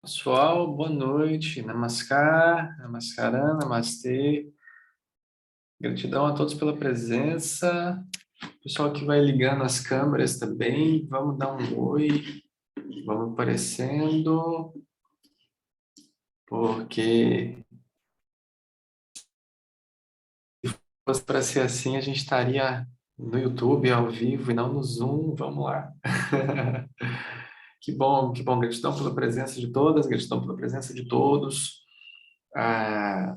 Pessoal, boa noite. Namaskar, Namaskaram, Namastê. Gratidão a todos pela presença. Pessoal que vai ligando as câmeras também, vamos dar um oi, vamos aparecendo, porque se fosse para ser assim, a gente estaria no YouTube ao vivo e não no Zoom. Vamos lá. Que bom, que bom. Gratidão pela presença de todas, gratidão pela presença de todos. Ah,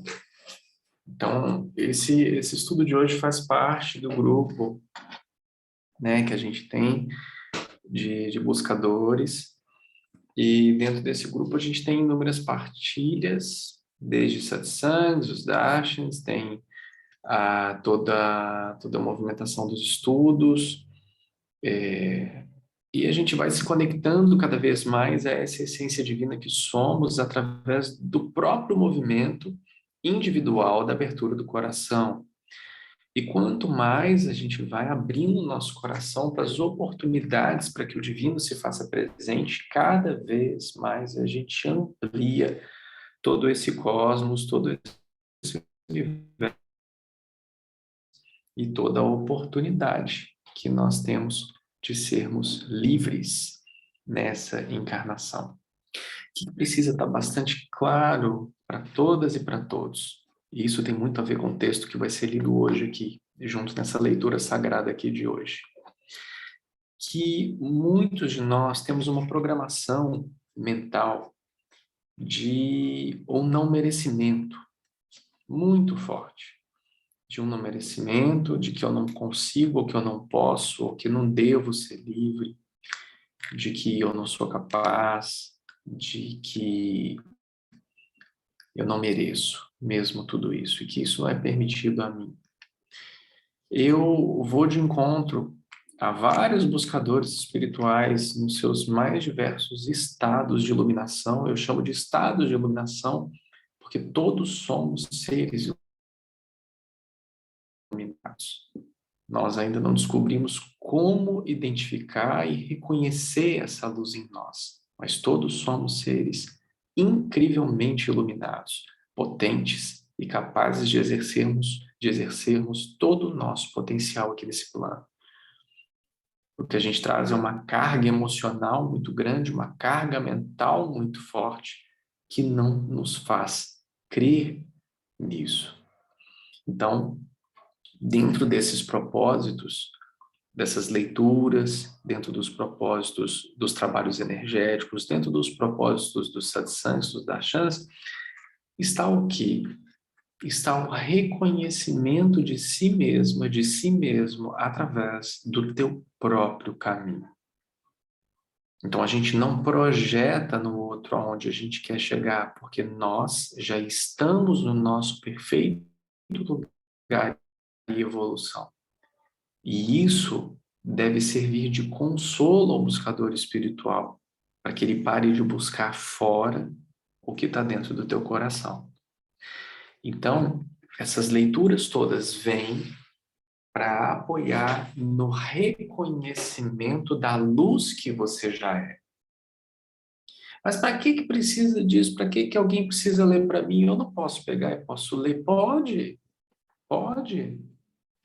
Então, esse estudo de hoje faz parte do grupo, né, que a gente tem de buscadores, e dentro desse grupo a gente tem inúmeras partilhas, desde satsangs, os darshans, tem toda a movimentação dos estudos, e a gente vai se conectando cada vez mais a essa essência divina que somos através do próprio movimento individual da abertura do coração. E quanto mais a gente vai abrindo o nosso coração para as oportunidades para que o divino se faça presente, cada vez mais a gente amplia todo esse cosmos, todo esse universo e toda a oportunidade que nós temos de sermos livres nessa encarnação. O que precisa estar bastante claro para todas e para todos. E isso tem muito a ver com o texto que vai ser lido hoje aqui, junto nessa leitura sagrada aqui de hoje. Que muitos de nós temos uma programação mental de um não merecimento muito forte. De um não merecimento, de que eu não consigo, ou que eu não posso, ou que não devo ser livre, de que eu não sou capaz, de que eu não mereço mesmo tudo isso, e que isso não é permitido a mim. Eu vou de encontro a vários buscadores espirituais nos seus mais diversos estados de iluminação. Eu chamo de estados de iluminação porque todos somos seres iluminados. Nós ainda não descobrimos como identificar e reconhecer essa luz em nós, mas todos somos seres incrivelmente iluminados, potentes e capazes de exercermos todo o nosso potencial aqui nesse plano. O que a gente traz é uma carga emocional muito grande, uma carga mental muito forte, que não nos faz crer nisso. Então, dentro desses propósitos, dessas leituras, dentro dos propósitos dos trabalhos energéticos, dentro dos propósitos dos satsangs, dos darshans, está o quê? Está o reconhecimento de si mesmo, através do teu próprio caminho. Então, a gente não projeta no outro aonde a gente quer chegar, porque nós já estamos no nosso perfeito lugar de evolução. E isso deve servir de consolo ao buscador espiritual, para que ele pare de buscar fora o que está dentro do teu coração. Então, essas leituras todas vêm para apoiar no reconhecimento da luz que você já é. Mas para que precisa disso? Para que alguém precisa ler para mim? Eu não posso pegar e posso ler? Pode, pode,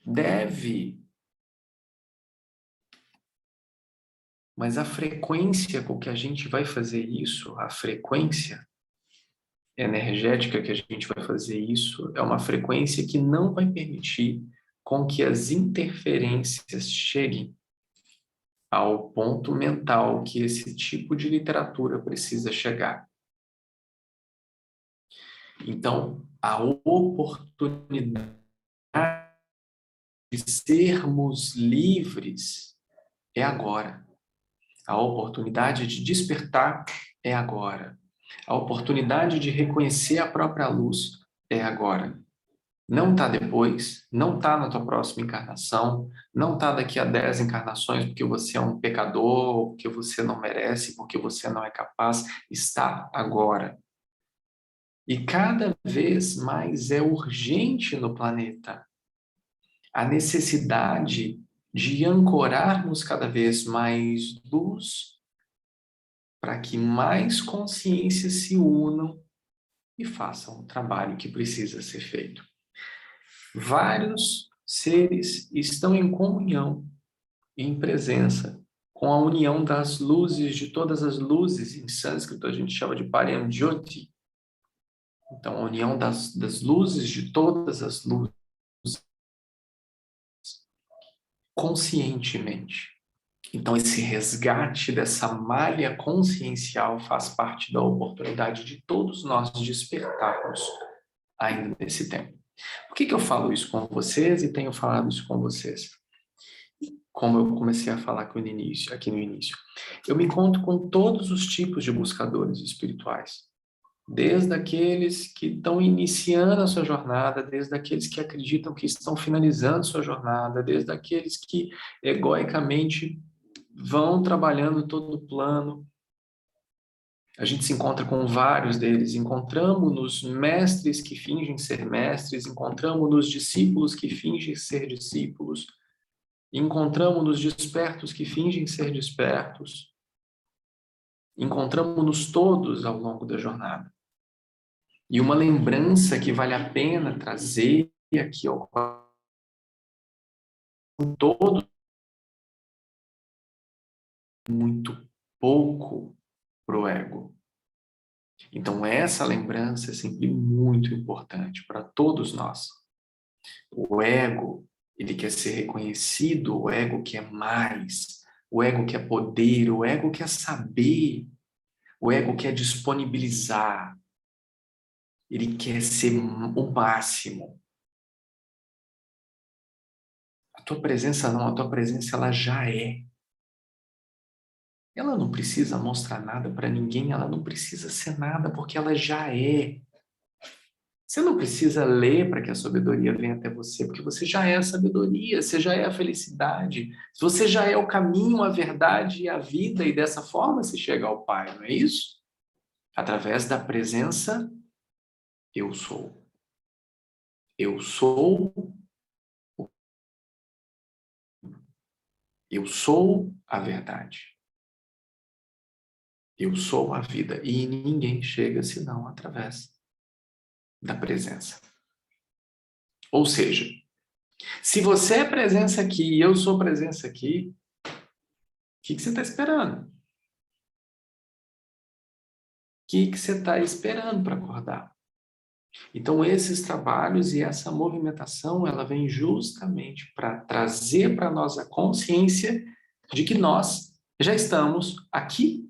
deve. Mas a frequência com que a gente vai fazer isso, a frequência energética que a gente vai fazer isso, é uma frequência que não vai permitir com que as interferências cheguem ao ponto mental que esse tipo de literatura precisa chegar. Então, a oportunidade de sermos livres é agora. A oportunidade de despertar é agora. A oportunidade de reconhecer a própria luz é agora. Não está depois, não está na tua próxima encarnação, não está daqui a 10 encarnações porque você é um pecador, porque você não merece, porque você não é capaz. Está agora. E cada vez mais é urgente no planeta a necessidade de ancorarmos cada vez mais luz para que mais consciências se unam e façam o trabalho que precisa ser feito. Vários seres estão em comunhão, em presença, com a união das luzes, de todas as luzes. Em sânscrito a gente chama de Parayam Jyoti. Então, a união das luzes, de todas as luzes, conscientemente. Então, esse resgate dessa malha consciencial faz parte da oportunidade de todos nós despertarmos ainda nesse tempo. Por que eu falo isso com vocês e tenho falado isso com vocês? Como eu comecei a falar aqui no início. Eu me encontro com todos os tipos de buscadores espirituais. Desde aqueles que estão iniciando a sua jornada, desde aqueles que acreditam que estão finalizando sua jornada, desde aqueles que egoicamente vão trabalhando todo o plano. A gente se encontra com vários deles, encontramos-nos mestres que fingem ser mestres, encontramos-nos discípulos que fingem ser discípulos, encontramos-nos despertos que fingem ser despertos, encontramos-nos todos ao longo da jornada. E uma lembrança que vale a pena trazer aqui ao todo, muito pouco para o ego. Então, essa lembrança é sempre muito importante para todos nós. O ego, ele quer ser reconhecido, o ego quer mais, o ego quer poder, o ego quer saber, o ego quer disponibilizar, ele quer ser o máximo. A tua presença não, a tua presença ela já é. Ela não precisa mostrar nada para ninguém, ela não precisa ser nada, porque ela já é. Você não precisa ler para que a sabedoria venha até você, porque você já é a sabedoria, você já é a felicidade, você já é o caminho, a verdade e a vida, e dessa forma se chega ao Pai, não é isso? Através da presença, eu sou. Eu sou, eu sou a verdade. Eu sou a vida, e ninguém chega senão através da presença. Ou seja, se você é presença aqui e eu sou presença aqui, o que você está esperando? O que você está esperando para acordar? Então, esses trabalhos e essa movimentação, ela vem justamente para trazer para nós a consciência de que nós já estamos aqui.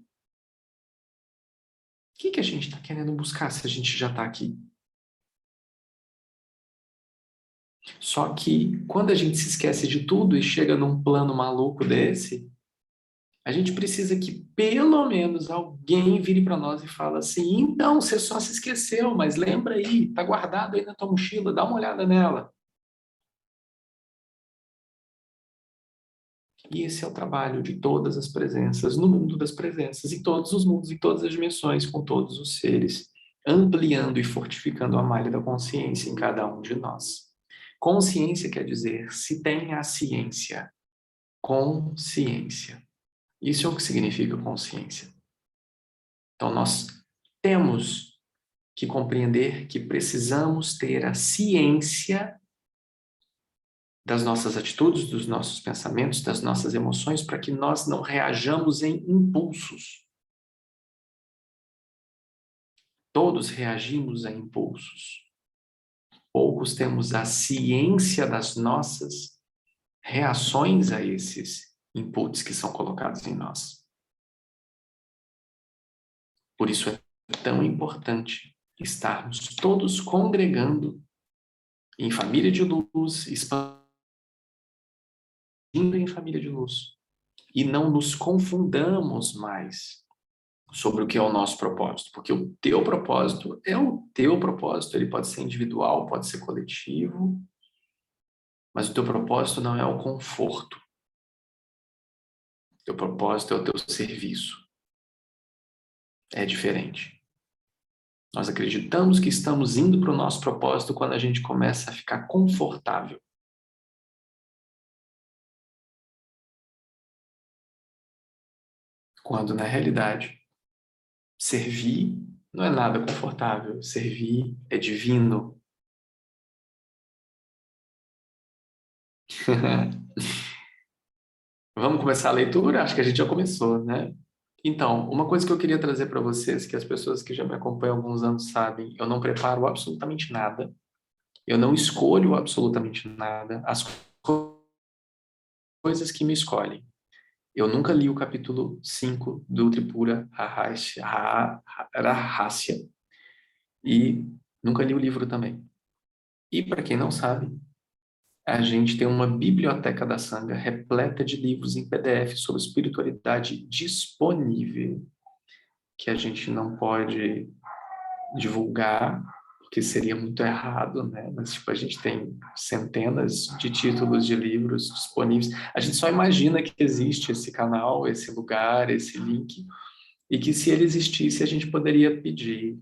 O que a gente está querendo buscar se a gente já está aqui? Só que, quando a gente se esquece de tudo e chega num plano maluco desse, a gente precisa que pelo menos alguém vire para nós e fale assim: então, você só se esqueceu, mas lembra aí, está guardado aí na tua mochila, dá uma olhada nela. E esse é o trabalho de todas as presenças, no mundo das presenças, em todos os mundos, em todas as dimensões, com todos os seres, ampliando e fortificando a malha da consciência em cada um de nós. Consciência quer dizer se tem a ciência. Consciência. Isso é o que significa consciência. Então, nós temos que compreender que precisamos ter a ciência das nossas atitudes, dos nossos pensamentos, das nossas emoções, para que nós não reajamos em impulsos. Todos reagimos a impulsos. Poucos temos a ciência das nossas reações a esses inputs que são colocados em nós. Por isso é tão importante estarmos todos congregando em família de luz, expandindo em família de luz. E não nos confundamos mais sobre o que é o nosso propósito, porque o teu propósito é o teu propósito, ele pode ser individual, pode ser coletivo, mas o teu propósito não é o conforto. O teu propósito é o teu serviço. É diferente. Nós acreditamos que estamos indo para o nosso propósito quando a gente começa a ficar confortável. Quando, na realidade, Servir não é nada confortável. Servir é divino. Vamos começar a leitura? Acho que a gente já começou, né? Então, uma coisa que eu queria trazer para vocês, que as pessoas que já me acompanham há alguns anos sabem, eu não preparo absolutamente nada, eu não escolho absolutamente nada, as coisas que me escolhem. Eu nunca li o capítulo 5 do Tripura Rahasya e nunca li o livro também. E para quem não sabe, a gente tem uma biblioteca da Sangha repleta de livros em PDF sobre espiritualidade disponível, que a gente não pode divulgar, porque seria muito errado, né? Mas, tipo, a gente tem centenas de títulos de livros disponíveis. A gente só imagina que existe esse canal, esse lugar, esse link, e que se ele existisse, a gente poderia pedir,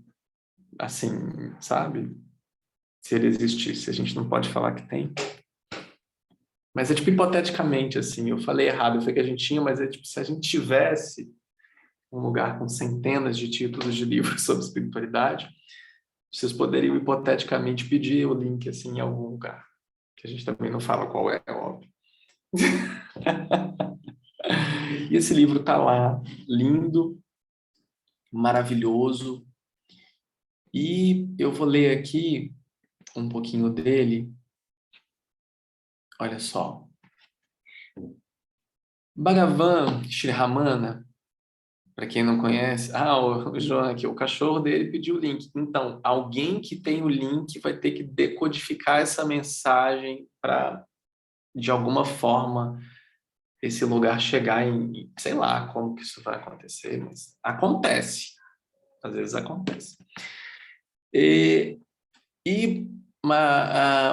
assim, sabe? Se ele existisse, a gente não pode falar que tem. Mas é tipo hipoteticamente, assim, eu falei errado, eu falei que a gente tinha, mas é tipo, se a gente tivesse um lugar com centenas de títulos de livros sobre espiritualidade, vocês poderiam hipoteticamente pedir o link, assim, em algum lugar, que a gente também não fala qual é óbvio. E esse livro tá lá, lindo, maravilhoso, e eu vou ler aqui um pouquinho dele. Olha só. Bhagavan Sri Ramana, para quem não conhece, o João aqui, o cachorro dele pediu o link. Então, alguém que tem o link vai ter que decodificar essa mensagem para, de alguma forma, esse lugar chegar em, sei lá como que isso vai acontecer, mas acontece. Às vezes acontece. E,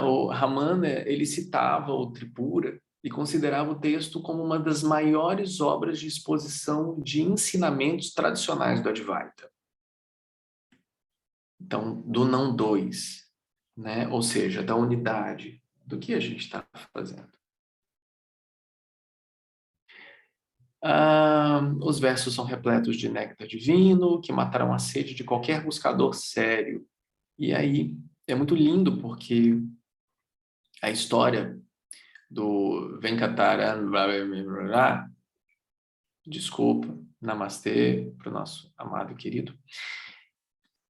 o Ramana, ele citava o Tripura e considerava o texto como uma das maiores obras de exposição de ensinamentos tradicionais do Advaita. Então, do não dois, né? Ou seja, da unidade, do que a gente está fazendo. Os versos são repletos de néctar divino, que matarão a sede de qualquer buscador sério. E aí, é muito lindo, porque a história do Venkataran, desculpa, namastê, para o nosso amado e querido,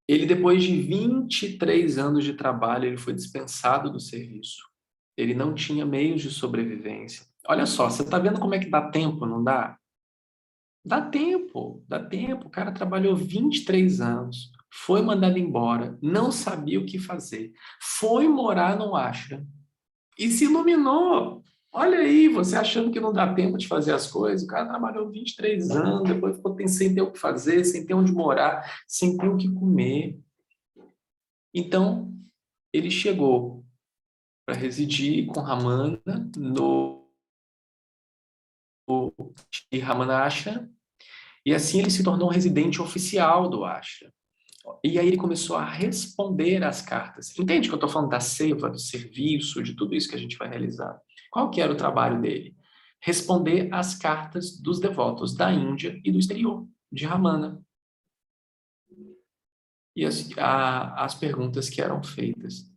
ele, depois de 23 anos de trabalho, ele foi dispensado do serviço. Ele não tinha meios de sobrevivência. Olha só, você está vendo como é que dá tempo, não dá? Dá tempo, dá tempo. O cara trabalhou 23 anos, foi mandado embora, não sabia o que fazer, foi morar no ashram e se iluminou. Olha aí, você achando que não dá tempo de fazer as coisas, o cara trabalhou 23 anos, depois ficou sem ter o que fazer, sem ter onde morar, sem ter o que comer. Então, ele chegou para residir com Ramana no Ramana Ashram, e assim ele se tornou um residente oficial do ashram. E aí ele começou a responder às cartas. Entende que eu estou falando da seva, do serviço, de tudo isso que a gente vai realizar? Qual que era o trabalho dele? Responder às cartas dos devotos da Índia e do exterior, de Ramana. E as perguntas que eram feitas.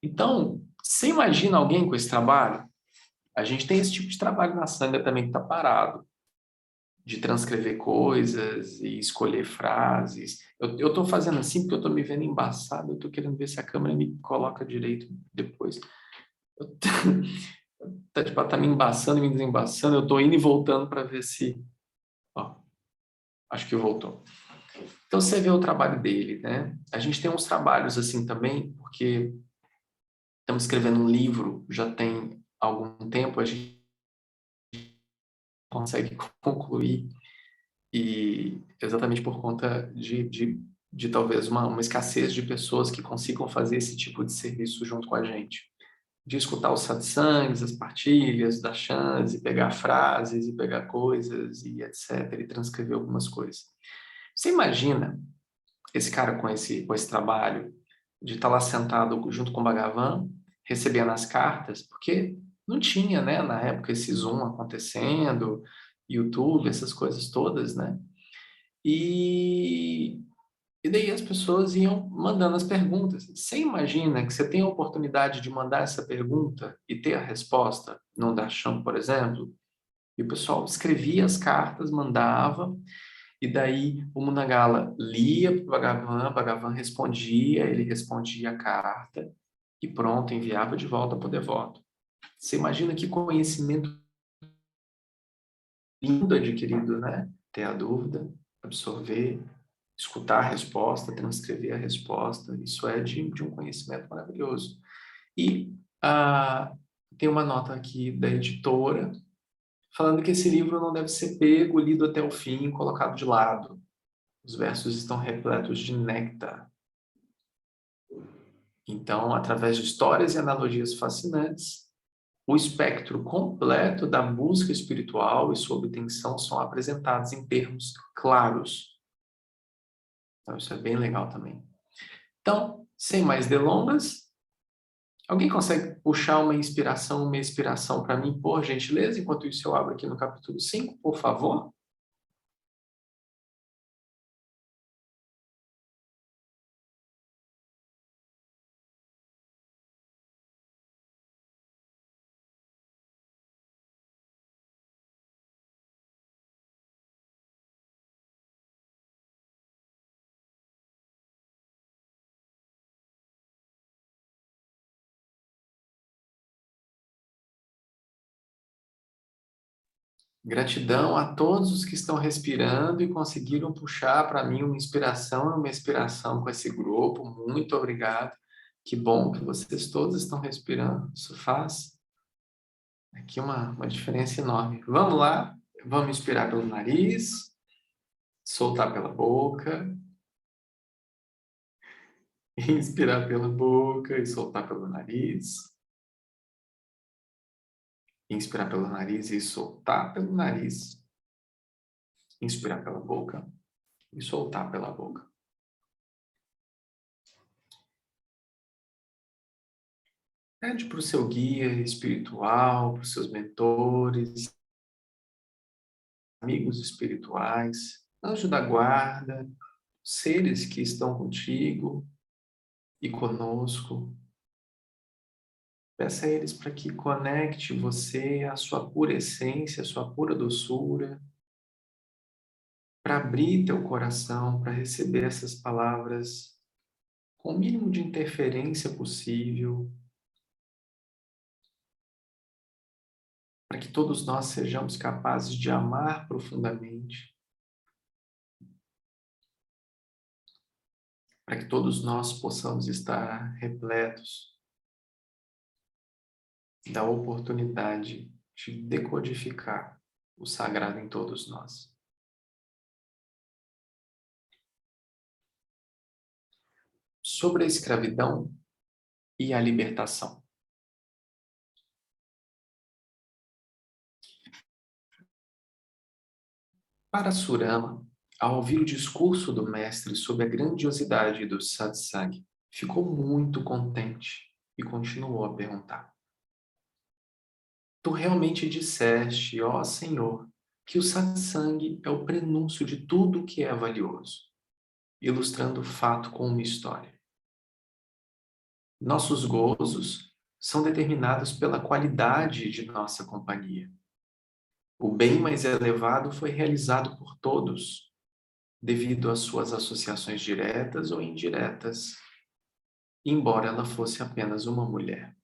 Então, você imagina alguém com esse trabalho? A gente tem esse tipo de trabalho na Sangha também que está parado, de transcrever coisas e escolher frases. Eu estou fazendo assim porque eu estou me vendo embaçado, eu estou querendo ver se a câmera me coloca direito depois. Eu tá me embaçando, me desembaçando, eu estou indo e voltando para ver se... Ó, acho que voltou. Então você vê o trabalho dele, né? A gente tem uns trabalhos assim também, porque estamos escrevendo um livro, já tem algum tempo, a gente consegue concluir, e exatamente por conta de talvez uma escassez de pessoas que consigam fazer esse tipo de serviço junto com a gente. De escutar os satsangs, as partilhas, dar chance, pegar frases e pegar coisas e etc. E transcrever algumas coisas. Você imagina esse cara com esse trabalho de estar lá sentado junto com o Bhagavan, recebendo as cartas, porque não tinha, né, na época esse Zoom acontecendo, YouTube, essas coisas todas, né? E daí as pessoas iam mandando as perguntas. Você imagina que você tem a oportunidade de mandar essa pergunta e ter a resposta no Darshan, por exemplo? E o pessoal escrevia as cartas, mandava, e daí o Munagala lia para o Bhagavan respondia, ele respondia a carta, e pronto, enviava de volta para o devoto. Você imagina que conhecimento lindo adquirido, né? Ter a dúvida, absorver, escutar a resposta, transcrever a resposta, isso é de um conhecimento maravilhoso. E tem uma nota aqui da editora falando que esse livro não deve ser pego, lido até o fim, colocado de lado. Os versos estão repletos de néctar. Então, através de histórias e analogias fascinantes, o espectro completo da busca espiritual e sua obtenção são apresentados em termos claros. Então, isso é bem legal também. Então, sem mais delongas, alguém consegue puxar uma inspiração para mim, por gentileza? Enquanto isso, eu abro aqui no capítulo 5, por favor. Gratidão a todos os que estão respirando e conseguiram puxar para mim uma inspiração com esse grupo. Muito obrigado. Que bom que vocês todos estão respirando. Isso faz aqui uma diferença enorme. Vamos lá, vamos inspirar pelo nariz, soltar pela boca, inspirar pela boca e soltar pelo nariz. Inspirar pelo nariz e soltar pelo nariz. Inspirar pela boca e soltar pela boca. Pede para o seu guia espiritual, para os seus mentores, amigos espirituais, anjo da guarda, seres que estão contigo e conosco. Peça a eles para que conecte você à sua pura essência, à sua pura doçura, para abrir teu coração, para receber essas palavras com o mínimo de interferência possível, para que todos nós sejamos capazes de amar profundamente, para que todos nós possamos estar repletos da oportunidade de decodificar o sagrado em todos nós. Sobre a escravidão e a libertação. Parasurama, ao ouvir o discurso do mestre sobre a grandiosidade do satsang, ficou muito contente e continuou a perguntar. Tu realmente disseste, ó Senhor, que o satsang é o prenúncio de tudo o que é valioso, ilustrando o fato com uma história. Nossos gozos são determinados pela qualidade de nossa companhia. O bem mais elevado foi realizado por todos, devido às suas associações diretas ou indiretas, embora ela fosse apenas uma mulher,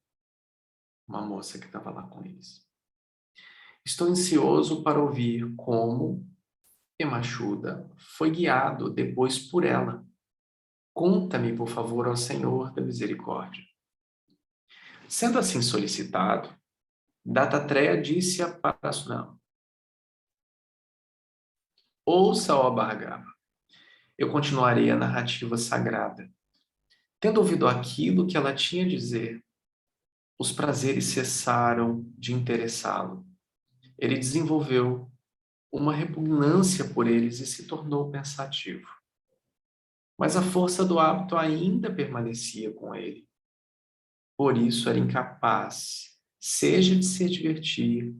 uma moça que estava lá com eles. Estou ansioso para ouvir como Emachuda foi guiado depois por ela. Conta-me, por favor, ao Senhor da Misericórdia. Sendo assim solicitado, Dattatreya disse a Parasurama: Ouça, ó Bhargava, eu continuarei a narrativa sagrada. Tendo ouvido aquilo que ela tinha a dizer, os prazeres cessaram de interessá-lo. Ele desenvolveu uma repugnância por eles e se tornou pensativo. Mas a força do hábito ainda permanecia com ele. Por isso era incapaz, seja de se divertir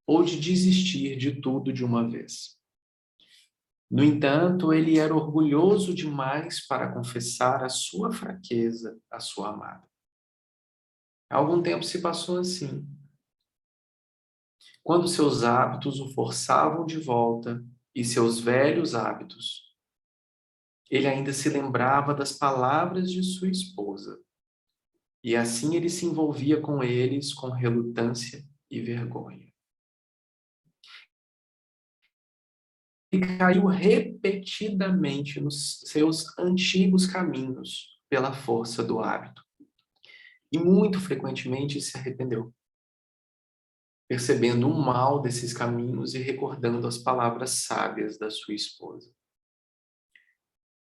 ou de desistir de tudo de uma vez. No entanto, ele era orgulhoso demais para confessar a sua fraqueza à sua amada. Algum tempo se passou assim. Quando seus hábitos o forçavam de volta e seus velhos hábitos, ele ainda se lembrava das palavras de sua esposa. E assim ele se envolvia com eles com relutância e vergonha. Ele caiu repetidamente nos seus antigos caminhos pela força do hábito. E muito frequentemente se arrependeu, percebendo o mal desses caminhos e recordando as palavras sábias da sua esposa.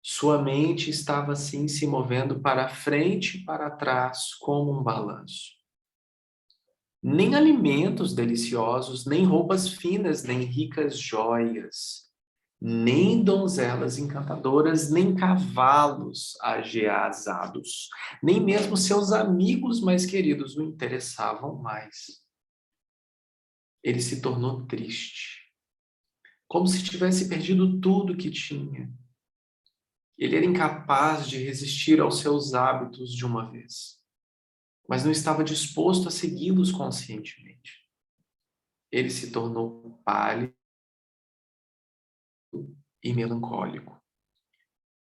Sua mente estava assim se movendo para frente e para trás como um balanço. Nem alimentos deliciosos, nem roupas finas, nem ricas joias, nem donzelas encantadoras, nem cavalos ajeazados, nem mesmo seus amigos mais queridos o interessavam mais. Ele se tornou triste, como se tivesse perdido tudo que tinha. Ele era incapaz de resistir aos seus hábitos de uma vez, mas não estava disposto a segui-los conscientemente. Ele se tornou pálido e melancólico.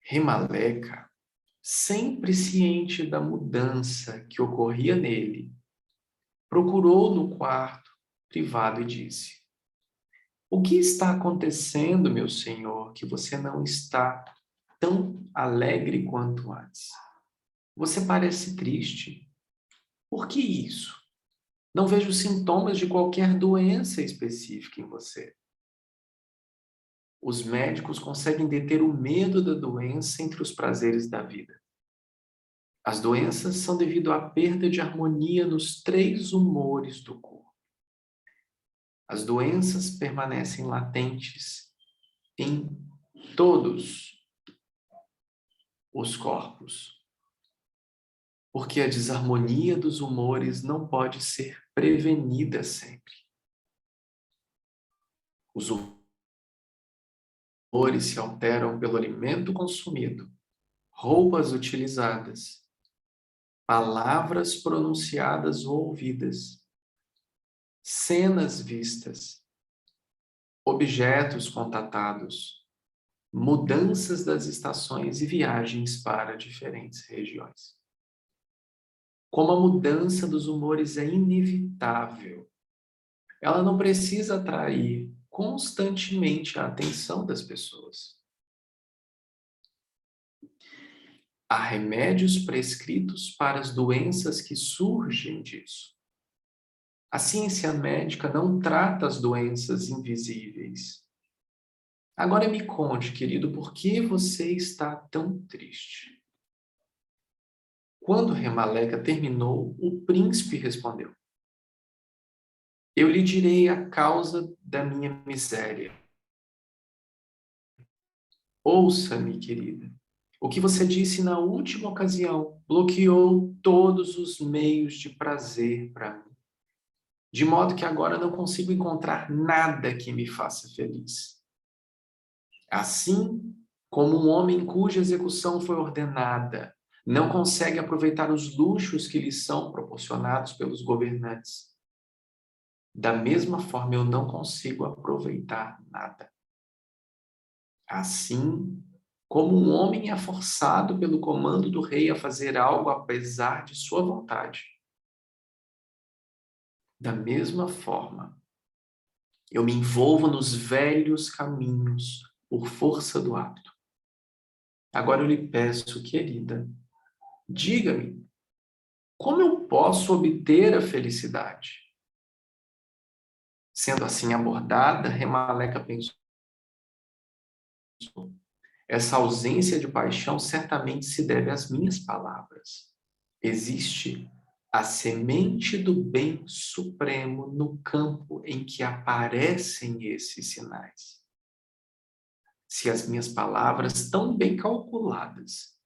Remaleca, sempre ciente da mudança que ocorria nele, procurou no quarto privado e disse: O que está acontecendo, meu senhor, que você não está tão alegre quanto antes? Você parece triste. Por que isso? Não vejo sintomas de qualquer doença específica em você. Os médicos conseguem deter o medo da doença entre os prazeres da vida. As doenças são devido à perda de harmonia nos 3 humores do corpo. As doenças permanecem latentes em todos os corpos, porque a desarmonia dos humores não pode ser prevenida sempre. Os humores se alteram pelo alimento consumido, roupas utilizadas, palavras pronunciadas ou ouvidas, cenas vistas, objetos contatados, mudanças das estações e viagens para diferentes regiões. Como a mudança dos humores é inevitável, ela não precisa atrair constantemente a atenção das pessoas. Há remédios prescritos para as doenças que surgem disso. A ciência médica não trata as doenças invisíveis. Agora me conte, querido, por que você está tão triste? Quando Remaleca terminou, o príncipe respondeu: Eu lhe direi a causa da minha miséria. Ouça-me, querida. O que você disse na última ocasião bloqueou todos os meios de prazer para mim, de modo que agora não consigo encontrar nada que me faça feliz. Assim como um homem cuja execução foi ordenada não consegue aproveitar os luxos que lhe são proporcionados pelos governantes, da mesma forma eu não consigo aproveitar nada. Assim como um homem é forçado pelo comando do rei a fazer algo apesar de sua vontade, da mesma forma, eu me envolvo nos velhos caminhos por força do hábito. Agora eu lhe peço, querida, diga-me, como eu posso obter a felicidade? Sendo assim abordada, Remaleca pensou: essa ausência de paixão certamente se deve às minhas palavras. Existe a semente do bem supremo no campo em que aparecem esses sinais. Se as minhas palavras, tão bem calculadas,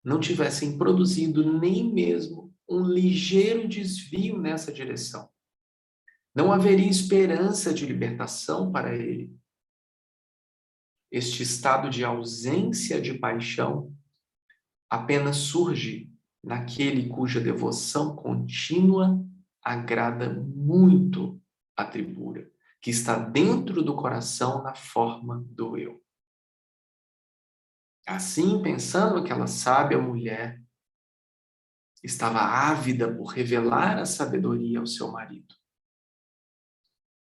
não tivessem produzido nem mesmo um ligeiro desvio nessa direção, não haveria esperança de libertação para ele. este estado de ausência de paixão apenas surge naquele cuja devoção contínua agrada muito a tribura, que está dentro do coração na forma do eu. Assim, pensando aquela sábia mulher, estava ávida por revelar a sabedoria ao seu marido,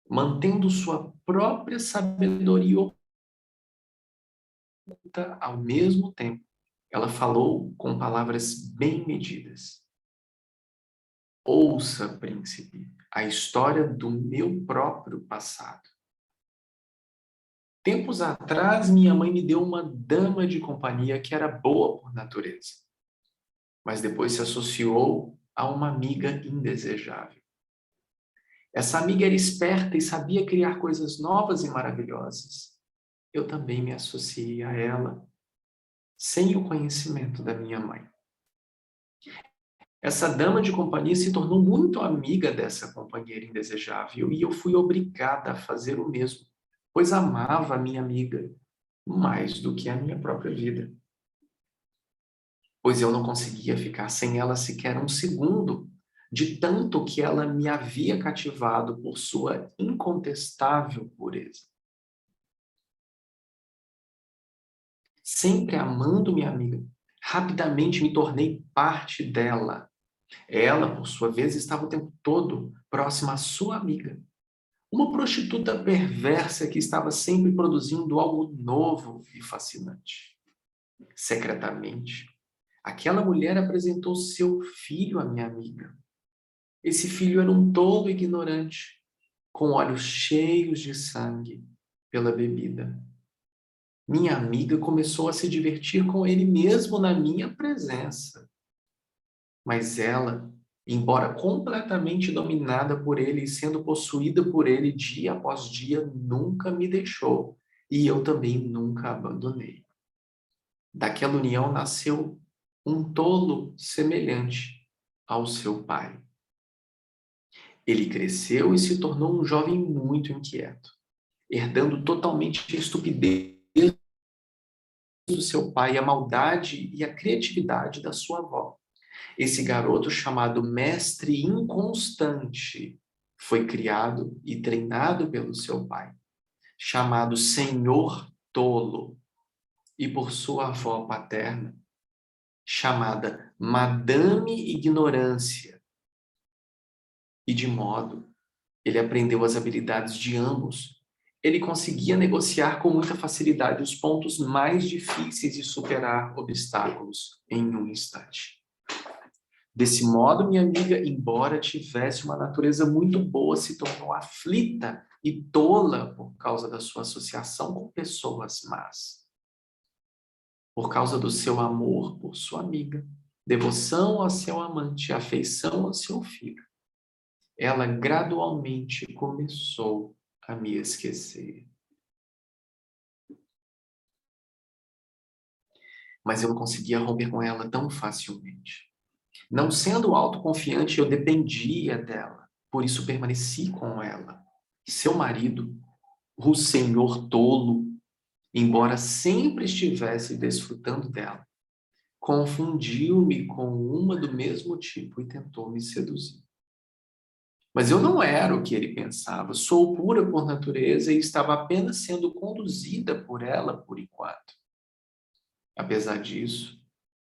mantendo sua própria sabedoria oculta ao mesmo tempo. Ela falou com palavras bem medidas. Ouça, príncipe, a história do meu próprio passado. Tempos atrás, minha mãe me deu uma dama de companhia que era boa por natureza, mas depois se associou a uma amiga indesejável. Essa amiga era esperta e sabia criar coisas novas e maravilhosas. Eu também me associei a ela, sem o conhecimento da minha mãe. Essa dama de companhia se tornou muito amiga dessa companheira indesejável e eu fui obrigada a fazer o mesmo, pois amava a minha amiga mais do que a minha própria vida. Pois eu não conseguia ficar sem ela sequer um segundo, de tanto que ela me havia cativado por sua incontestável pureza. Sempre amando minha amiga, rapidamente me tornei parte dela. Ela, por sua vez, estava o tempo todo próxima à sua amiga. Uma prostituta perversa que estava sempre produzindo algo novo e fascinante. Secretamente, aquela mulher apresentou seu filho à minha amiga. Esse filho era um tolo ignorante, com olhos cheios de sangue pela bebida. Minha amiga começou a se divertir com ele mesmo na minha presença. Mas ela, embora completamente dominada por ele e sendo possuída por ele dia após dia, nunca me deixou. E eu também nunca a abandonei. Daquela união nasceu um tolo semelhante ao seu pai. Ele cresceu e se tornou um jovem muito inquieto, herdando totalmente a estupidez do seu pai, a maldade e a criatividade da sua avó. Esse garoto chamado mestre inconstante foi criado e treinado pelo seu pai, chamado Senhor Tolo, e por sua avó paterna, chamada Madame Ignorância. E de modo, ele aprendeu as habilidades de ambos. Ele conseguia negociar com muita facilidade os pontos mais difíceis e superar obstáculos em um instante. Desse modo, minha amiga, embora tivesse uma natureza muito boa, se tornou aflita e tola por causa da sua associação com pessoas más. Por causa do seu amor por sua amiga, devoção ao seu amante, afeição ao seu filho, ela gradualmente começou a me esquecer. Mas eu não conseguia romper com ela tão facilmente. Não sendo autoconfiante, eu dependia dela. Por isso permaneci com ela. Seu marido, o senhor tolo, embora sempre estivesse desfrutando dela, confundiu-me com uma do mesmo tipo e tentou me seduzir. Mas eu não era o que ele pensava. Sou pura por natureza e estava apenas sendo conduzida por ela por enquanto. Apesar disso,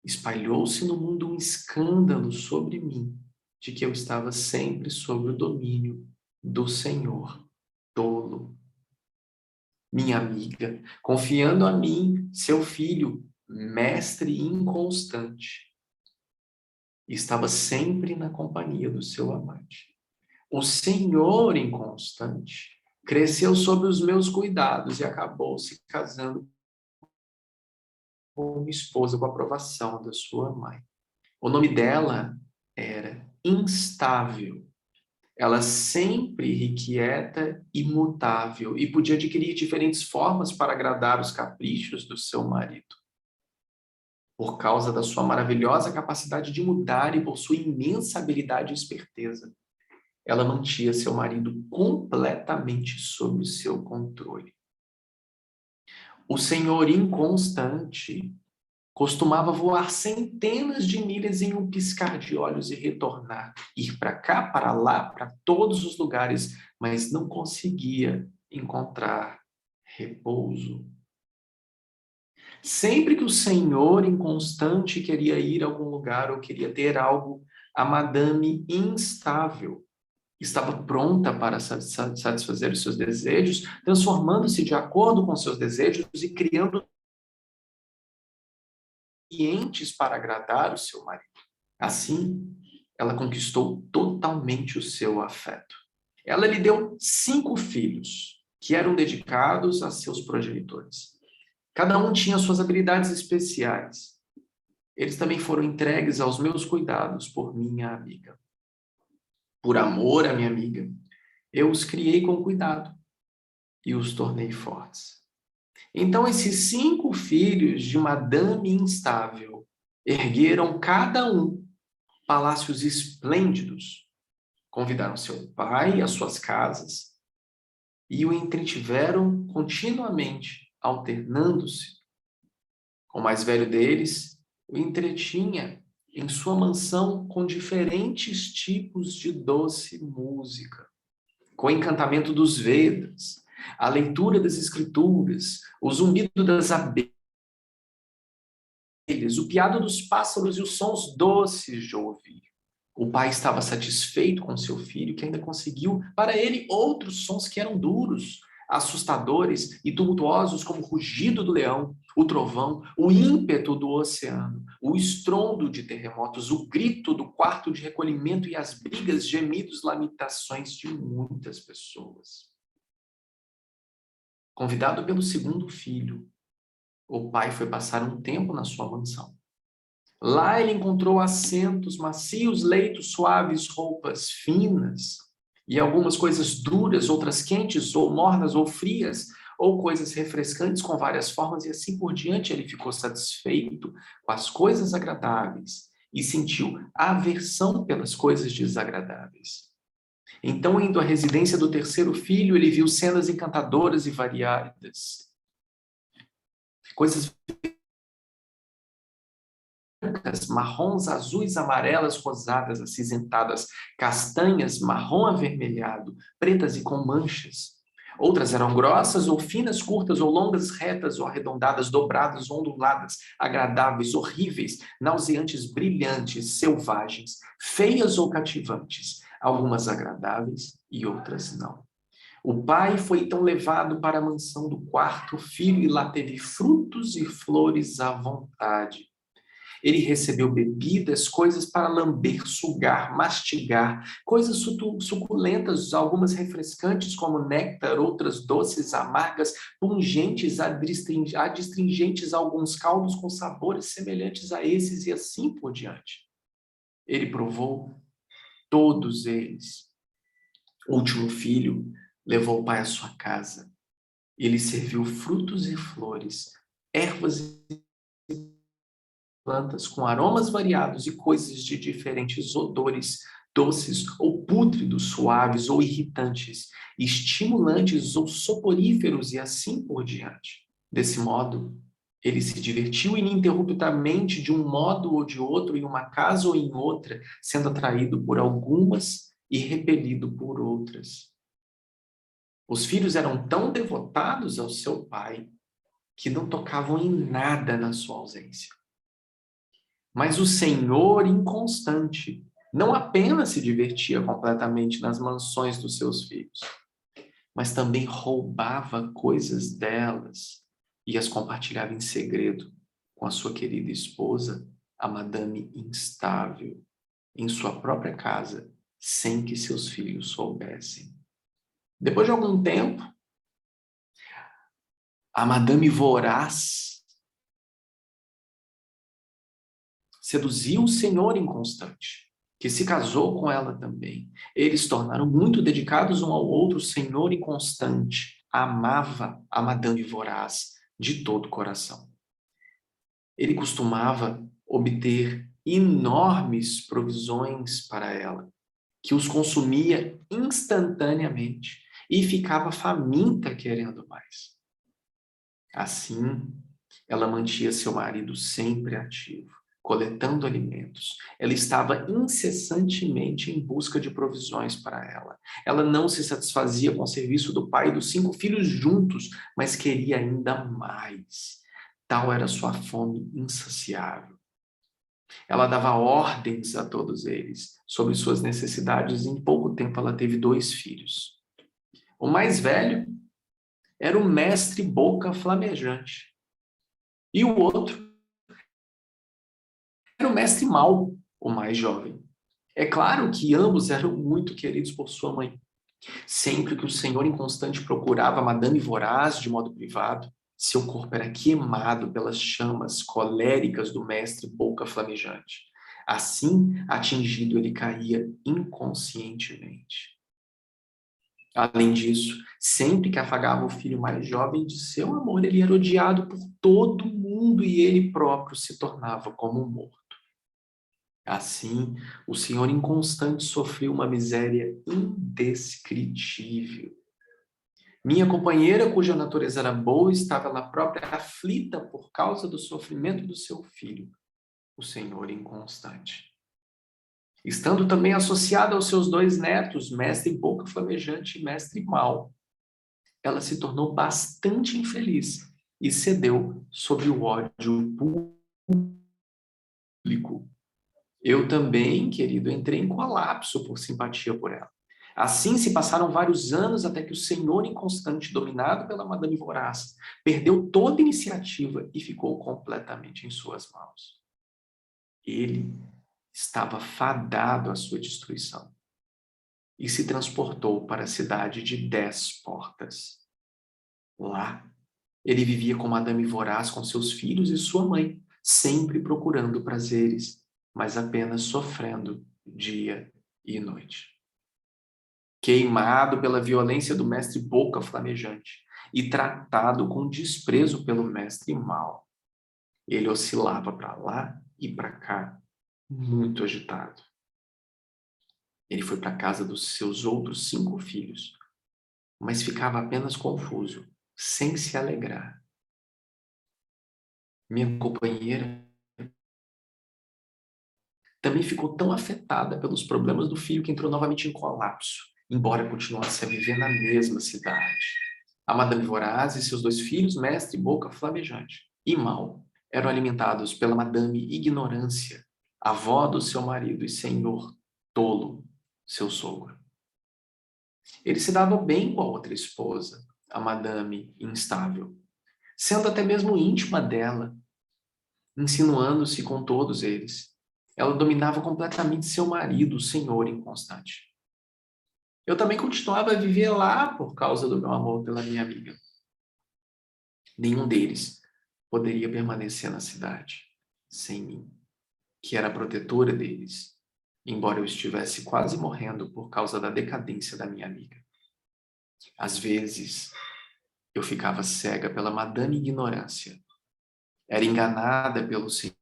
espalhou-se no mundo um escândalo sobre mim, de que eu estava sempre sob o domínio do Senhor tolo. Minha amiga, confiando a mim, seu filho, mestre inconstante, estava sempre na companhia do seu amante. O Senhor inconstante cresceu sob os meus cuidados e acabou se casando com uma esposa com a aprovação da sua mãe. O nome dela era Instável. Ela sempre irrequieta, imutável, e podia adquirir diferentes formas para agradar os caprichos do seu marido. Por causa da sua maravilhosa capacidade de mudar e por sua imensa habilidade e esperteza, ela mantinha seu marido completamente sob o seu controle. O senhor inconstante costumava voar centenas de milhas em um piscar de olhos e retornar, ir para cá, para lá, para todos os lugares, mas não conseguia encontrar repouso. Sempre que o senhor inconstante queria ir a algum lugar ou queria ter algo, a madame instável estava pronta para satisfazer os seus desejos, transformando-se de acordo com seus desejos e criando ambientes para agradar o seu marido. Assim, ela conquistou totalmente o seu afeto. Ela lhe deu 5 filhos, que eram dedicados a seus progenitores. Cada um tinha suas habilidades especiais. Eles também foram entregues aos meus cuidados por minha amiga. Por amor à minha amiga, eu os criei com cuidado e os tornei fortes. Então, esses 5 filhos de Madame Instável ergueram cada um palácios esplêndidos, convidaram seu pai às suas casas e o entretiveram continuamente, alternando-se. O mais velho deles o entretinha em sua mansão com diferentes tipos de doce música, com o encantamento dos Vedas, a leitura das escrituras, o zumbido das abelhas, o piado dos pássaros e os sons doces de ouvir. O pai estava satisfeito com seu filho, que ainda conseguiu para ele outros sons que eram duros, assustadores e tumultuosos, como o rugido do leão, o trovão, o ímpeto do oceano, o estrondo de terremotos, o grito do quarto de recolhimento e as brigas, gemidos, lamentações de muitas pessoas. Convidado pelo segundo filho, o pai foi passar um tempo na sua mansão. Lá ele encontrou assentos macios, leitos suaves, roupas finas e algumas coisas duras, outras quentes ou mornas ou frias, ou coisas refrescantes com várias formas e assim por diante. Ele ficou satisfeito com as coisas agradáveis e sentiu aversão pelas coisas desagradáveis. Então, indo à residência do terceiro filho, ele viu cenas encantadoras e variadas. Coisas brancas, marrons, azuis, amarelas, rosadas, acinzentadas, castanhas, marrom avermelhado, pretas e com manchas. Outras eram grossas ou finas, curtas ou longas, retas ou arredondadas, dobradas, onduladas, agradáveis, horríveis, nauseantes, brilhantes, selvagens, feias ou cativantes, algumas agradáveis e outras não. O pai foi então levado para a mansão do quarto filho e lá teve frutos e flores à vontade. Ele recebeu bebidas, coisas para lamber, sugar, mastigar, coisas suculentas, algumas refrescantes como néctar, outras doces, amargas, pungentes, adstringentes, alguns caldos com sabores semelhantes a esses e assim por diante. Ele provou todos eles. O último filho levou o pai à sua casa. Ele serviu frutos e flores, ervas e plantas com aromas variados e coisas de diferentes odores, doces ou pútridos, suaves ou irritantes, estimulantes ou soporíferos e assim por diante. Desse modo, ele se divertiu ininterruptamente de um modo ou de outro, em uma casa ou em outra, sendo atraído por algumas e repelido por outras. Os filhos eram tão devotados ao seu pai que não tocavam em nada na sua ausência. Mas o senhor inconstante não apenas se divertia completamente nas mansões dos seus filhos, mas também roubava coisas delas e as compartilhava em segredo com a sua querida esposa, a Madame Instável, em sua própria casa, sem que seus filhos soubessem. Depois de algum tempo, a Madame Voraz seduziu o senhor inconstante, que se casou com ela também. Eles tornaram muito dedicados um ao outro. O senhor inconstante amava a Madame Voraz de todo o coração. Ele costumava obter enormes provisões para ela, que os consumia instantaneamente e ficava faminta querendo mais. Assim, ela mantinha seu marido sempre ativo, coletando alimentos. Ela estava incessantemente em busca de provisões para ela. Ela não se satisfazia com o serviço do pai e dos 5 filhos juntos, mas queria ainda mais. Tal era sua fome insaciável. Ela dava ordens a todos eles sobre suas necessidades e em pouco tempo ela teve 2 filhos. O mais velho era o mestre Boca Flamejante. E o outro era o mestre Mal, o mais jovem. É claro que ambos eram muito queridos por sua mãe. Sempre que o senhor inconstante procurava Madame Voraz de modo privado, seu corpo era queimado pelas chamas coléricas do mestre Boca Flamejante. Assim, atingido, ele caía inconscientemente. Além disso, sempre que afagava o filho mais jovem de seu amor, ele era odiado por todo mundo e ele próprio se tornava como um morto. Assim, o senhor inconstante sofreu uma miséria indescritível. Minha companheira, cuja natureza era boa, estava ela própria aflita por causa do sofrimento do seu filho, o senhor inconstante. Estando também associada aos seus 2 netos, mestre Boca Flamejante e mestre Mal, ela se tornou bastante infeliz e cedeu sob o ódio público. Eu também, querido, entrei em colapso por simpatia por ela. Assim se passaram vários anos até que o senhor inconstante, dominado pela Madame Voraz, perdeu toda iniciativa e ficou completamente em suas mãos. Ele estava fadado à sua destruição e se transportou para a cidade de 10 portas. Lá, ele vivia com Madame Voraz, com seus filhos e sua mãe, sempre procurando prazeres, mas apenas sofrendo dia e noite. Queimado pela violência do mestre Boca Flamejante e tratado com desprezo pelo mestre Mal, ele oscilava para lá e para cá, muito agitado. Ele foi para a casa dos seus outros 5 filhos, mas ficava apenas confuso, sem se alegrar. Minha companheira também ficou tão afetada pelos problemas do filho que entrou novamente em colapso, embora continuasse a viver na mesma cidade. A Madame Voraz e seus 2 filhos, mestre Boca Flamejante e Mal, eram alimentados pela Madame Ignorância, avó do seu marido e senhor Tolo, seu sogro. Ele se dava bem com a outra esposa, a Madame Instável, sendo até mesmo íntima dela, insinuando-se com todos eles. Ela dominava completamente seu marido, o senhor inconstante. Eu também continuava a viver lá por causa do meu amor pela minha amiga. Nenhum deles poderia permanecer na cidade sem mim, que era a protetora deles, embora eu estivesse quase morrendo por causa da decadência da minha amiga. Às vezes, eu ficava cega pela madame ignorância. Era enganada pelo senhor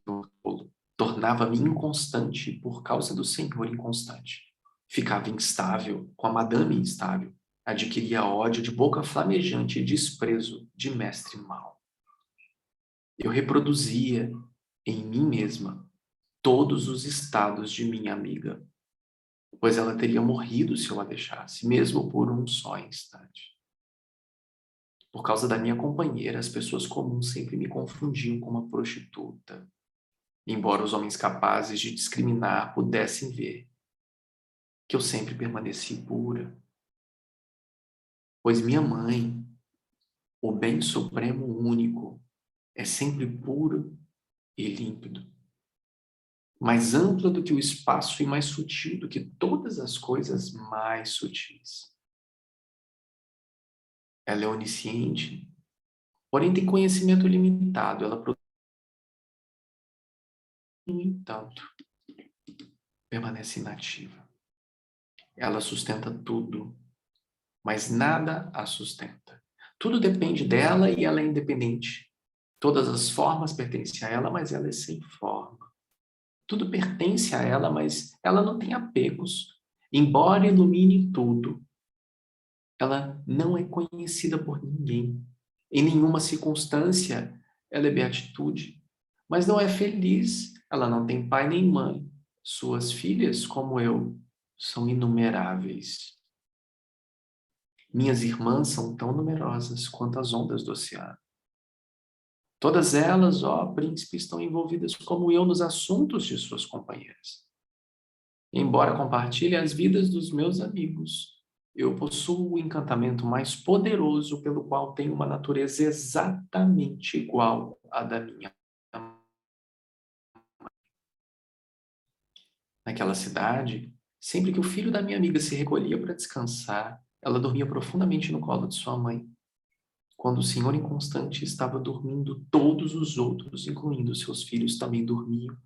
tolo. Tornava-me inconstante por causa do senhor inconstante. Ficava instável com a madame instável. Adquiria ódio de boca flamejante e desprezo de mestre mau. Eu reproduzia em mim mesma todos os estados de minha amiga, pois ela teria morrido se eu a deixasse, mesmo por um só instante. Por causa da minha companheira, as pessoas comuns sempre me confundiam com uma prostituta, embora os homens capazes de discriminar pudessem ver que eu sempre permaneci pura, pois minha mãe, o bem supremo único, é sempre puro e límpido, mais ampla do que o espaço e mais sutil do que todas as coisas mais sutis. Ela é onisciente, porém tem conhecimento limitado. Ela produz, no entanto, permanece inativa. Ela sustenta tudo, mas nada a sustenta. Tudo depende dela e ela é independente. Todas as formas pertencem a ela, mas ela é sem forma. Tudo pertence a ela, mas ela não tem apegos. Embora ilumine tudo, ela não é conhecida por ninguém. Em nenhuma circunstância ela é beatitude, mas não é feliz. Ela não tem pai nem mãe. Suas filhas, como eu, são inumeráveis. Minhas irmãs são tão numerosas quanto as ondas do oceano. Todas elas, ó príncipe, estão envolvidas como eu nos assuntos de suas companheiras. Embora compartilhe as vidas dos meus amigos, eu possuo o encantamento mais poderoso pelo qual tenho uma natureza exatamente igual à da minha. Naquela cidade, sempre que o filho da minha amiga se recolhia para descansar, ela dormia profundamente no colo de sua mãe. Quando o senhor inconstante estava dormindo, todos os outros, incluindo seus filhos, também dormiam,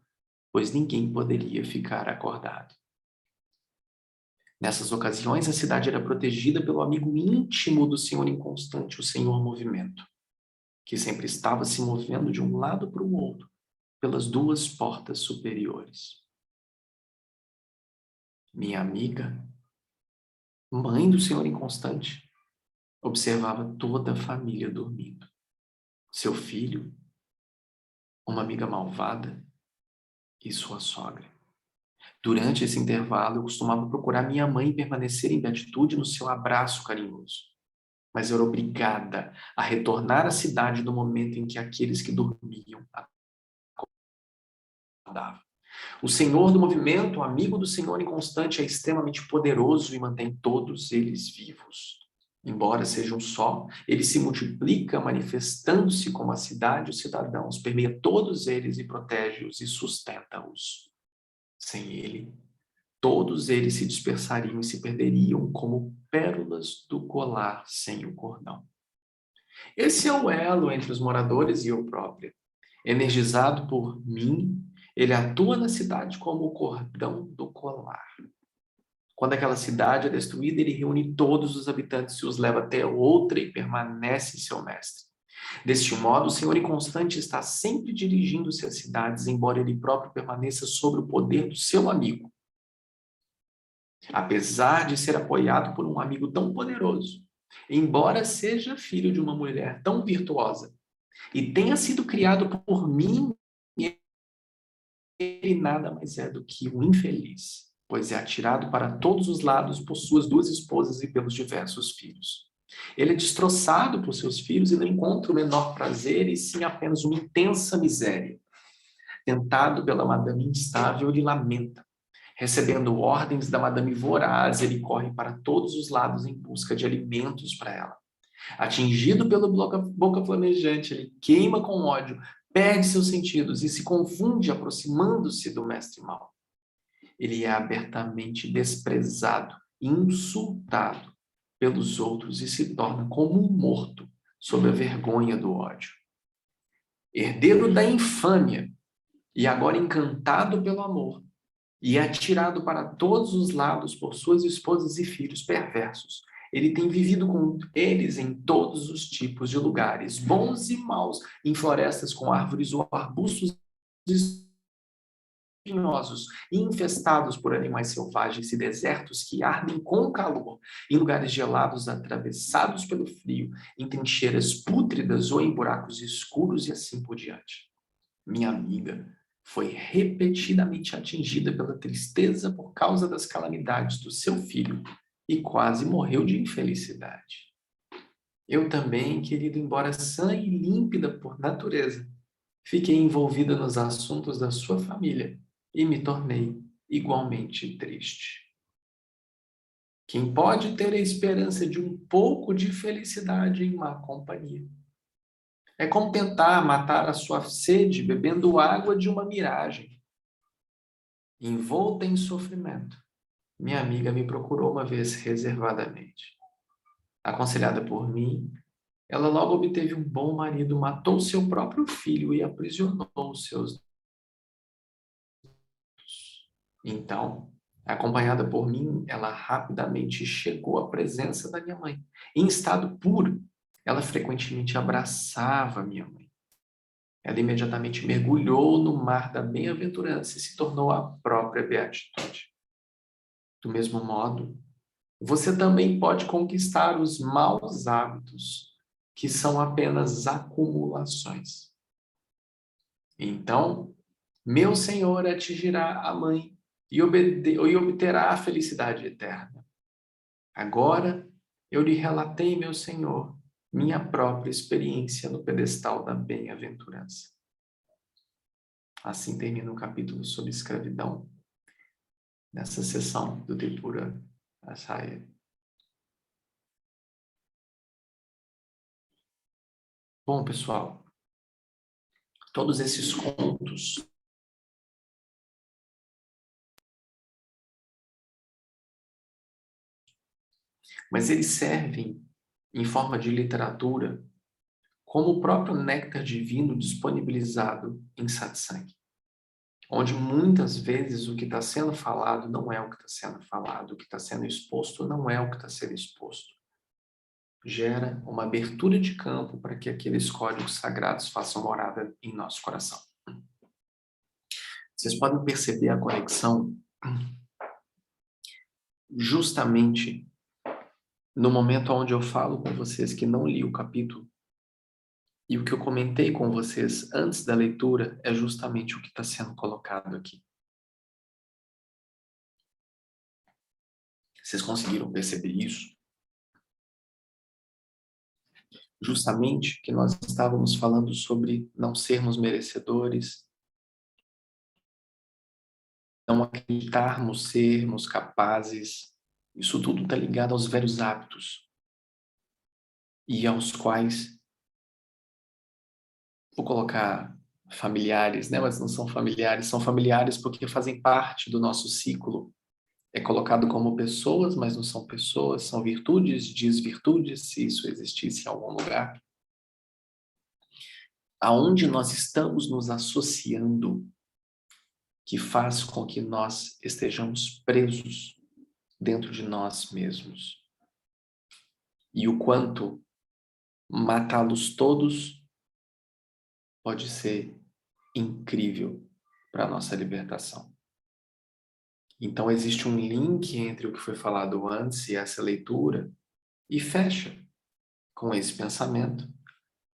pois ninguém poderia ficar acordado. Nessas ocasiões, a cidade era protegida pelo amigo íntimo do senhor inconstante, o senhor movimento, que sempre estava se movendo de um lado para o outro, pelas duas portas superiores. Minha amiga, mãe do senhor inconstante, observava toda a família dormindo. Seu filho, uma amiga malvada e sua sogra. Durante esse intervalo, eu costumava procurar minha mãe e permanecer em beatitude no seu abraço carinhoso. Mas eu era obrigada a retornar à cidade no momento em que aqueles que dormiam acordavam. O Senhor do movimento, amigo do Senhor inconstante, é extremamente poderoso e mantém todos eles vivos. Embora seja um só, ele se multiplica, manifestando-se como a cidade, os cidadãos, permeia todos eles e protege-os e sustenta-os. Sem ele, todos eles se dispersariam e se perderiam como pérolas do colar sem o cordão. Esse é o elo entre os moradores e eu própria. Energizado por mim, ele atua na cidade como o cordão do colar. Quando aquela cidade é destruída, ele reúne todos os habitantes e os leva até outra e permanece seu mestre. Deste modo, o Senhor inconstante está sempre dirigindo-se às cidades, embora ele próprio permaneça sob o poder do seu amigo. Apesar de ser apoiado por um amigo tão poderoso, embora seja filho de uma mulher tão virtuosa e tenha sido criado por mim, ele nada mais é do que um infeliz, pois é atirado para todos os lados por suas duas esposas e pelos diversos filhos. Ele é destroçado por seus filhos e não encontra o menor prazer, e sim apenas uma intensa miséria. Tentado pela madame instável, ele lamenta. Recebendo ordens da madame voraz, ele corre para todos os lados em busca de alimentos para ela. Atingido pela boca flamejante, ele queima com ódio, perde seus sentidos e se confunde aproximando-se do mestre mau. Ele é abertamente desprezado, insultado pelos outros e se torna como um morto sob a vergonha do ódio. Herdeiro da infâmia e agora encantado pelo amor, e é atirado para todos os lados por suas esposas e filhos perversos. Ele tem vivido com eles em todos os tipos de lugares, bons e maus, em florestas com árvores ou arbustos espinhosos, infestados por animais selvagens e desertos que ardem com calor, em lugares gelados atravessados pelo frio, em trincheiras pútridas ou em buracos escuros e assim por diante. Minha amiga foi repetidamente atingida pela tristeza por causa das calamidades do seu filho e quase morreu de infelicidade. Eu também, querido, embora sã e límpida por natureza, fiquei envolvida nos assuntos da sua família e me tornei igualmente triste. Quem pode ter a esperança de um pouco de felicidade em má companhia? É como tentar matar a sua sede bebendo água de uma miragem. Envolta em sofrimento, minha amiga me procurou uma vez reservadamente. Aconselhada por mim, ela logo obteve um bom marido, matou seu próprio filho e aprisionou seus. Então, acompanhada por mim, ela rapidamente chegou à presença da minha mãe. Em estado puro, ela frequentemente abraçava minha mãe. Ela imediatamente mergulhou no mar da bem-aventurança e se tornou a própria beatitude. Do mesmo modo, você também pode conquistar os maus hábitos, que são apenas acumulações. Então, meu Senhor atingirá a mãe e obterá a felicidade eterna. Agora, eu lhe relatei, meu Senhor, minha própria experiência no pedestal da bem-aventurança. Assim termina o capítulo sobre escravidão, nessa sessão do Tripura Asaya. Bom, pessoal, todos esses contos mas eles servem em forma de literatura como o próprio néctar divino disponibilizado em satsang, onde muitas vezes o que está sendo falado não é o que está sendo falado, o que está sendo exposto não é o que está sendo exposto. Gera uma abertura de campo para que aqueles códigos sagrados façam morada em nosso coração. Vocês podem perceber a conexão justamente no momento onde eu falo com vocês que não li o capítulo, e o que eu comentei com vocês antes da leitura é justamente o que está sendo colocado aqui. Vocês conseguiram perceber isso? Justamente que nós estávamos falando sobre não sermos merecedores, não acreditarmos sermos capazes. Isso tudo está ligado aos velhos hábitos e aos quais, vou colocar familiares, né? Mas não são familiares porque fazem parte do nosso ciclo. É colocado como pessoas, mas não são pessoas, são virtudes, desvirtudes, se isso existisse em algum lugar. Aonde nós estamos nos associando, que faz com que nós estejamos presos dentro de nós mesmos. E o quanto matá-los todos pode ser incrível para a nossa libertação. Então existe um link entre o que foi falado antes e essa leitura, e fecha com esse pensamento,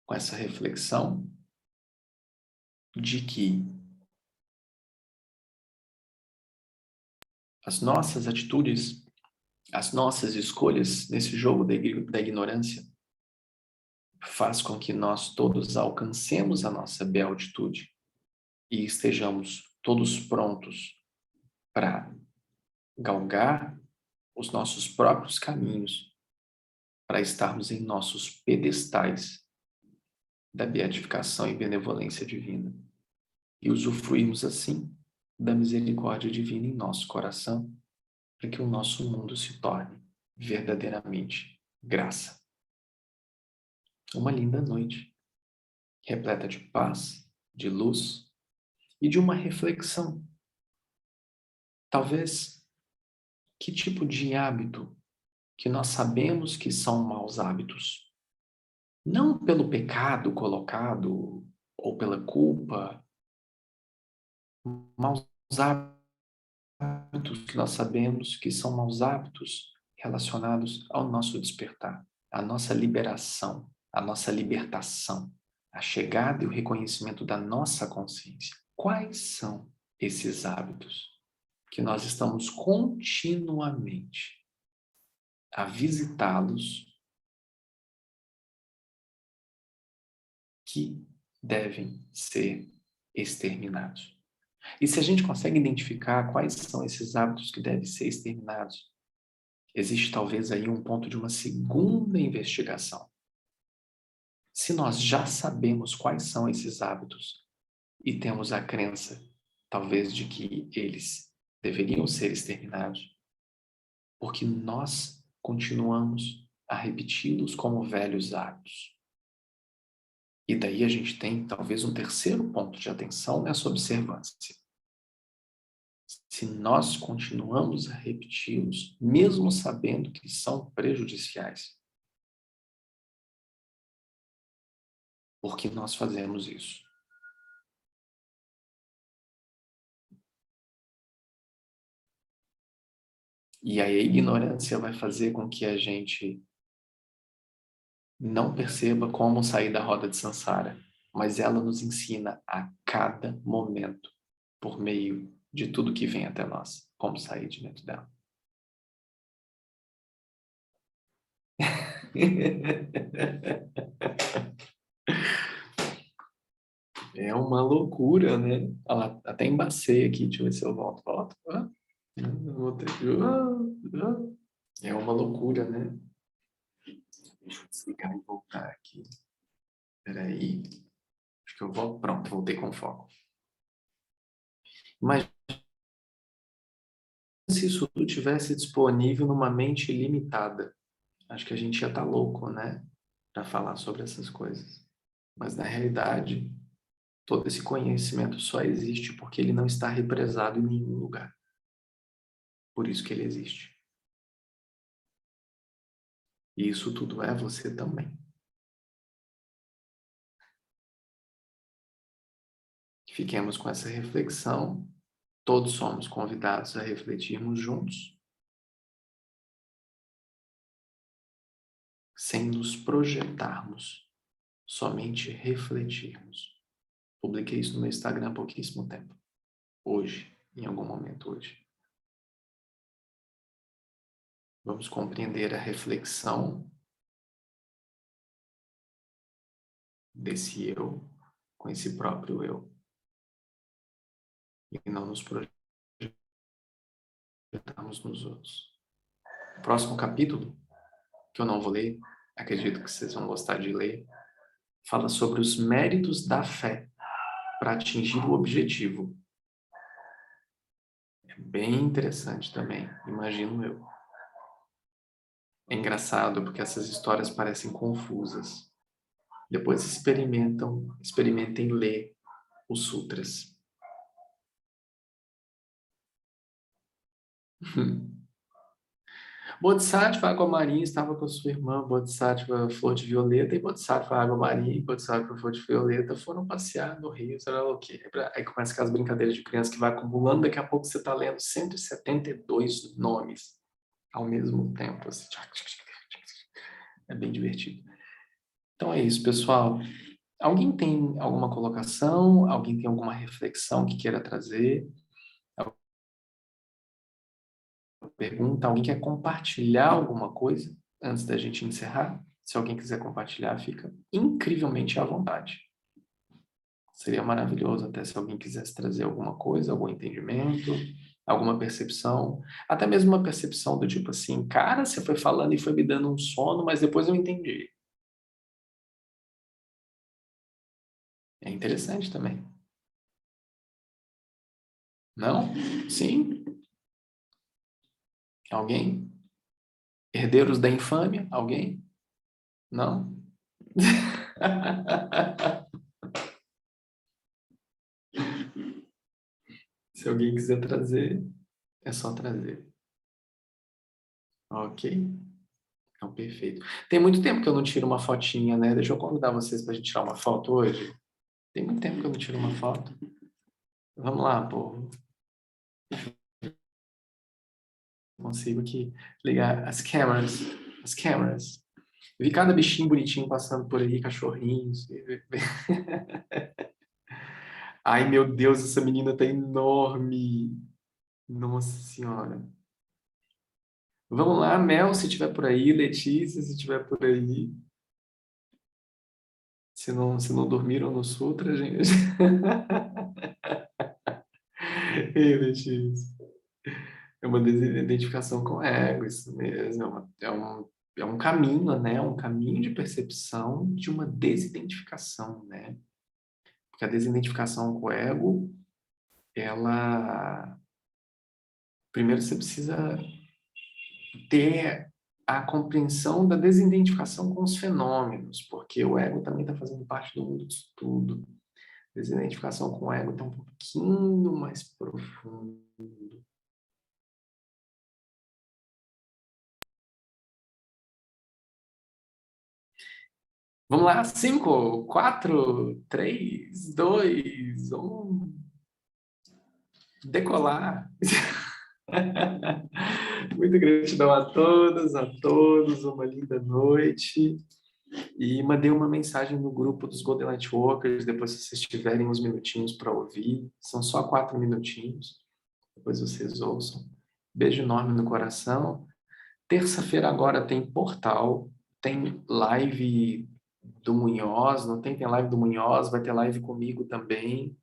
com essa reflexão de que as nossas atitudes, as nossas escolhas nesse jogo da ignorância faz com que nós todos alcancemos a nossa beatitude e estejamos todos prontos para galgar os nossos próprios caminhos, para estarmos em nossos pedestais da beatificação e benevolência divina e usufruirmos assim da misericórdia divina em nosso coração, para que o nosso mundo se torne verdadeiramente graça. Uma linda noite, repleta de paz, de luz e de uma reflexão. Talvez, que tipo de hábito que nós sabemos que são maus hábitos? Não pelo pecado colocado ou pela culpa, maus hábitos que nós sabemos que são maus hábitos relacionados ao nosso despertar, à nossa liberação, à nossa libertação, a chegada e o reconhecimento da nossa consciência. Quais são esses hábitos que nós estamos continuamente a visitá-los, que devem ser exterminados? E se a gente consegue identificar quais são esses hábitos que devem ser exterminados, existe talvez aí um ponto de uma segunda investigação. Se nós já sabemos quais são esses hábitos e temos a crença, talvez, de que eles deveriam ser exterminados, porque nós continuamos a repeti-los como velhos hábitos. E daí a gente tem talvez um terceiro ponto de atenção nessa observância. Se nós continuamos a repeti-los, mesmo sabendo que são prejudiciais, por que nós fazemos isso? E aí a ignorância vai fazer com que a gente não perceba como sair da roda de Sansara, mas ela nos ensina a cada momento, por meio de tudo que vem até nós, como sair de dentro dela. É uma loucura, né? Até embacei aqui, deixa eu ver se eu volto. Volto. Voltei. É uma loucura, né? Deixa eu desligar e voltar aqui. Peraí. Acho que eu volto. Pronto, voltei com foco. Mas se isso tudo tivesse disponível numa mente limitada, acho que a gente ia estar louco, né? Para falar sobre essas coisas. Mas na realidade, todo esse conhecimento só existe porque ele não está represado em nenhum lugar. Por isso que ele existe. E isso tudo é você também. Fiquemos com essa reflexão. Todos somos convidados a refletirmos juntos, sem nos projetarmos, somente refletirmos. Publiquei isso no meu Instagram há pouquíssimo tempo. Hoje, em algum momento hoje. Vamos compreender a reflexão desse eu com esse próprio eu. E não nos projetarmos nos outros. O próximo capítulo, que eu não vou ler, acredito que vocês vão gostar de ler, fala sobre os méritos da fé para atingir o objetivo. É bem interessante também, imagino eu. É engraçado porque essas histórias parecem confusas. Depois experimentem ler os sutras. Bodhisattva Água Marinha estava com a sua irmã, Bodhisattva Flor de Violeta, e Bodhisattva Água Marinha e Bodhisattva Flor de Violeta foram passear no rio, sei lá o quê. Aí começa aquelas brincadeiras de criança que vai acumulando, daqui a pouco você está lendo 172 nomes ao mesmo tempo. Assim. É bem divertido. Então é isso, pessoal. Alguém tem alguma colocação? Alguém tem alguma reflexão que queira trazer? Pergunta? Alguém quer compartilhar alguma coisa antes da gente encerrar? Se alguém quiser compartilhar, fica incrivelmente à vontade. Seria maravilhoso até se alguém quisesse trazer alguma coisa, algum entendimento, alguma percepção, até mesmo uma percepção do tipo assim, cara, você foi falando e foi me dando um sono, mas depois eu entendi. É interessante também. Não? Sim? Alguém? Herdeiros da infâmia? Alguém? Não? Se alguém quiser trazer, é só trazer. Ok? Então, perfeito. Tem muito tempo que eu não tiro uma fotinha, né? Deixa eu convidar vocês para a gente tirar uma foto hoje. Tem muito tempo que eu não tiro uma foto. Vamos lá, povo. Consigo aqui ligar as câmeras. As câmeras. Eu vi cada bichinho bonitinho passando por aí, cachorrinhos. Ai, meu Deus, essa menina tá enorme. Nossa Senhora. Vamos lá, Mel, se tiver por aí, Letícia, se tiver por aí. Se não dormiram no Sutra, gente. Ei, Letícia. É uma desidentificação com o ego, isso mesmo. É um caminho, né? Um caminho de percepção de uma desidentificação, né? Porque a desidentificação com o ego, ela... Primeiro você precisa ter a compreensão da desidentificação com os fenômenos, porque o ego também está fazendo parte do mundo disso tudo. Desidentificação com o ego está um pouquinho mais profundo. Vamos lá, 5, 4, 3, 2, 1. Decolar. Muita gratidão a todas, a todos, uma linda noite. E mandei uma mensagem no grupo dos Golden Lightworkers, depois se vocês tiverem uns minutinhos para ouvir, são só 4 minutinhos, depois vocês ouçam. Beijo enorme no coração. Terça-feira agora tem portal, tem live do Munhoz, não tem? Tem live do Munhoz, vai ter live comigo também.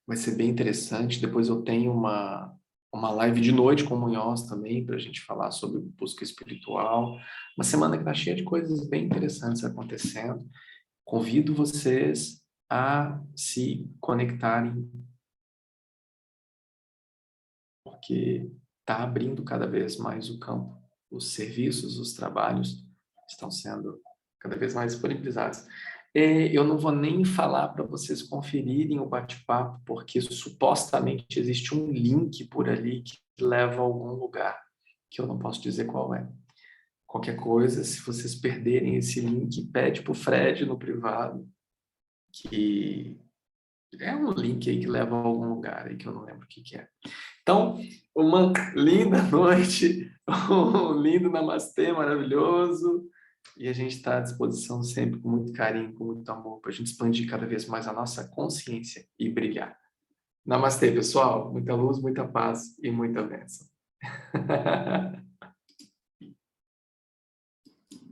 Vai ser bem interessante. Depois eu tenho uma live de noite com o Munhoz também, para a gente falar sobre busca espiritual. Uma semana que está cheia de coisas bem interessantes acontecendo. Convido vocês a se conectarem, porque está abrindo cada vez mais o campo. Os serviços, os trabalhos estão sendo cada vez mais disponibilizados. Eu não vou nem falar para vocês conferirem o bate-papo, porque supostamente existe um link por ali que leva a algum lugar, que eu não posso dizer qual é. Qualquer coisa, se vocês perderem esse link, pede para o Fred no privado, que é um link aí que leva a algum lugar aí que eu não lembro o que é. Então, uma linda noite, um lindo namastê maravilhoso, e a gente está à disposição sempre com muito carinho, com muito amor, para a gente expandir cada vez mais a nossa consciência e brilhar. Namastê, pessoal. Muita luz, muita paz e muita bênção.